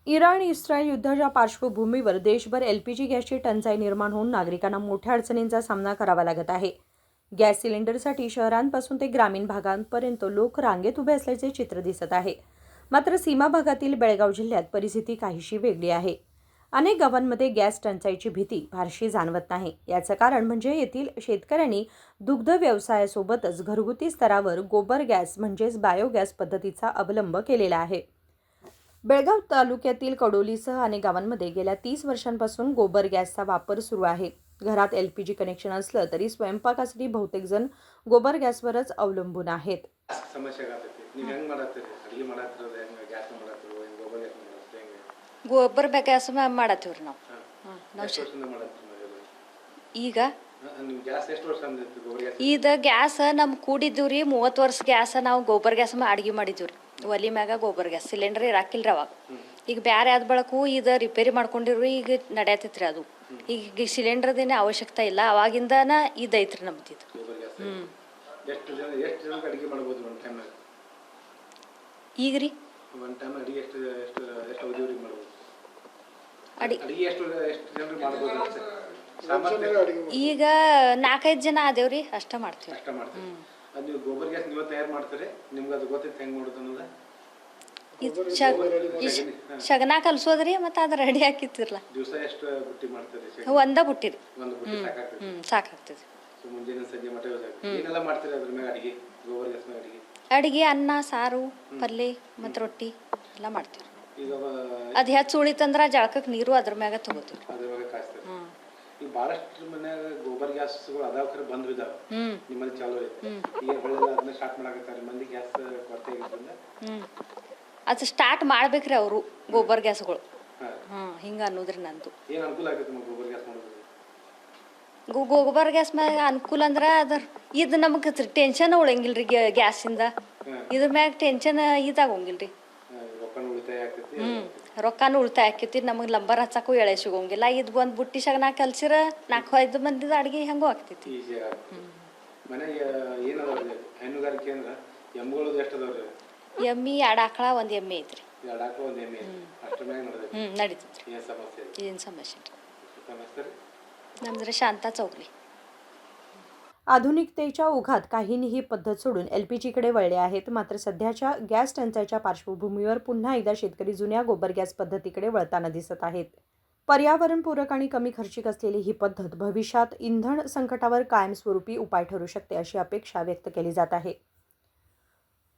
इराण इस्रायल युद्धाच्या पार्श्वभूमीवर देशभर एलपीजी गॅसची टंचाई निर्माण होऊन नागरिकांना मोठ्या अडचणींचा सामना करावा लागत आहे. गॅस सिलेंडरसाठी शहरांपासून ते ग्रामीण भागांपर्यंत लोक रांगेत उभे असल्याचे चित्र दिसत आहे. मात्र सीमा भागातील बेळगाव जिल्ह्यात परिस्थिती काहीशी वेगळी आहे. अनेक गावांमध्ये गॅस टंचाईची भीती फारशी जाणवत नाही. याचं कारण म्हणजे येथील शेतकऱ्यांनी दुग्ध व्यवसायासोबतच घरगुती स्तरावर गोबर गॅस म्हणजेच बायोगॅस पद्धतीचा अवलंब केलेला आहे. बेळगाव तालुक्यातील कडोलीसह अनेक गावांमध्ये गेल्या 30 वर्षांपासून गोबर गॅसचा वापर सुरू आहे. घरात एलपीजी कनेक्शन असलं तरी स्वयंपाकासाठी बहुतेक जण गोबर गॅसवरच अवलंबून आहेत. ಗೊಬ್ಬರ ಗ್ಯಾಸ್ ಮಾಡತ್ತೀವ್ರಿ ನಾವು. ಈಗ ಇದು ಗ್ಯಾಸ್ ನಮ್ ಕೂಡಿದ್ದೀವ್ರಿ 30 ವರ್ಷ ಗ್ಯಾಸ್ ನಾವು ಗೋಬರ್ ಗ್ಯಾಸ್ ಅಡ್ಗೆ ಮಾಡಿದ್ದೀವ್ರಿ. ಒಲಿ ಮ್ಯಾಗ ಗೋಬರ್ ಗ್ಯಾಸ್ ಸಿಲಿಂಡರ್ ಇರಾಕಿಲ್ರಿ ಅವಾಗ. ಈಗ ಬ್ಯಾರೆ ಆದ ಬಳಕು ಇದು ರಿಪೇರಿ ಮಾಡ್ಕೊಂಡಿವ್ರಿ. ಈಗ ನಡೆಯತೈತ್ರಿ ಅದು. ಈಗ ಸಿಲಿಂಡರ್ದೇನೆ ಅವಶ್ಯಕತೆ ಇಲ್ಲ. ಅವಾಗಿಂದನ ಇದೈತ್ರಿ ನಮ್ದು ಇದು. ಈಗ ರೀ ಈಗ 4-5 ಜನ ಆದೇವ್ರಿ ಅಷ್ಟ ಮಾಡ್ತೀವಿ. ಶಗನ ಕಲ್ಸೋದ್ರಿ ಮತ್ತೆ ಅದ ರೆಡಿ ಹಾಕಿತ್ತಿರಲ್ಲ. ಒಂದ ಬುಟ್ಟಿರಿ ಸಾಕಾಗ್ತದೆ. ಅಡಿಗೆ ಅನ್ನ ಸಾರು ಪಲ್ಯ ಮತ್ತು ರೊಟ್ಟಿ ಎಲ್ಲ ಮಾಡ್ತೀವಿ. ಅದ್ ಹೆಚ್ಚು ಉಳಿತಂದ್ರ ಜಳಕಕ್ಕೆ ನೀರು ಅದ್ರ ಮ್ಯಾಗ ತಗೋತೀವಿ. ಈಗ ಬಹಳಷ್ಟು ಮನ್ಯಾಗ ಗೋಬರ್ ಗ್ಯಾಸ್ಗಳು ಅದಾವ ಬಂದ್ ಬಿದ್ದಾವ. ನಿಮ್ಮಲ್ಲಿ ಚಾಲೂ ಐತೆ. ಈಗ ಹೊಳ್ಳೆಲ್ಲ ಅದನ್ನ ಸ್ಟಾರ್ಟ್ ಮಾಡಕತ್ತಾರೆ. ಮಂದಿ ಗ್ಯಾಸ್ ಕೊರತೆ ಆಗಿದ್ರಿಂದ ಅದು ಸ್ಟಾರ್ಟ್ ಮಾಡ್ಬೇಕ್ರಿ ಅವರು ಗೋಬರ್ ಗ್ಯಾಸ್ಗಳು. ಹಿಂಗ ಅನ್ನೋದ್ರಿ ನಂದು. ಏನ್ ಅನುಕೂಲ ಆಗತ್ತೆ ನಿಮಗೆ ಗೋಬರ್ ಗ್ಯಾಸ್ ಮಾಡೋದ್ರಿಂದ? ಗೋಬರ್ ಗ್ಯಾಸ್ ಮ್ಯಾಗ ಅನುಕೂಲ ಅಂದ್ರ ಅದ್ರ ಇದು ನಮಗೆ ಟೆನ್ಷನ್ ಉಳಂಗಿಲ್ರಿ. ಗ್ಯಾಸಿಂದ ಇದ್ರ ಮ್ಯಾಗ ಟೆನ್ಷನ್ ಇದಾಗೋಂಗಿಲ್ರಿ. ರೊಕ್ಕನೂ ಉಳಿತಾಯ ಆಕೈತಿ. ನಮಗೆ ಲಂಬರ್ ಹಚ್ಚಕ್ಕೂ ಎಳೆ ಸಿಗೋಂಗಿಲ್ಲ. ಇದು ಒಂದು ಬುಟ್ಟಿ ಶಗನ ಕಲ್ಸಿರ 4-5 ಮಂದಿದ ಅಡ್ಗೆ ಹೆಂಗೋ ಆಗ್ತೈತಿ. ಎಮ್ಮಿ 2 ಆಕಳ 1 ಎಮ್ಮೆ ಐತ್ರಿ. ನಡೀತೈತ್ರಿ. ಏನ್ ಸಮಸ್ಯೆ नंतर शांता चौकली. आधुनिकतेच्या ओघात काहींनी ही पद्धत सोडून एलपीजीकडे वळले आहेत. मात्र सध्याच्या गॅस टंचाईच्या पार्श्वभूमीवर पुन्हा एकदा शेतकरी जुन्या गोबर गॅस पद्धतीकडे वळताना दिसत आहेत. पर्यावरणपूरक आणि कमी खर्चिक असलेली ही पद्धत भविष्यात इंधन संकटावर कायमस्वरूपी उपाय ठरू शकते अशी अपेक्षा व्यक्त केली जात आहे.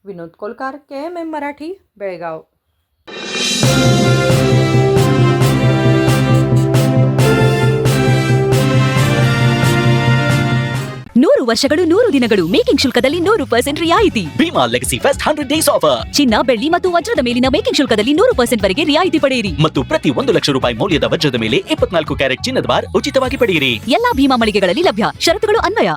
विनोद कोलकार, KMM मराठी, बेळगाव. ನೂರು ವರ್ಷಗಳು 100 ದಿನಗಳು ಮೇಕಿಂಗ್ ಶುಲ್ಕದಲ್ಲಿ 100% ರಿಯಾಯಿತಿ. Bhima legacy fest 100 days offer. ಚಿನ್ನ, ಬೆಳ್ಳಿ ಮತ್ತು ವಜ್ರದ ಮೇಲಿನ ಮೇಕಿಂಗ್ ಶುಲ್ಕದಲ್ಲಿ 100% ವರೆಗೆ ರಿಯಾಯಿತಿ ಪಡೆಯಿರಿ. ಮತ್ತು ಪ್ರತಿ 1 ಲಕ್ಷ ರೂಪಾಯಿ ಮೌಲ್ಯದ ವಜ್ರದ ಮೇಲೆ 24 ಕ್ಯಾರೆಟ್ ಚಿನ್ನದ ಬಾರ್ ಉಚಿತವಾಗಿ ಪಡೆಯಿರಿ. ಎಲ್ಲಾ ಭೀಮಾ ಮಳಿಗೆಗಳಲ್ಲಿ ಲಭ್ಯ. ಷರತ್ತುಗಳು ಅನ್ವಯ.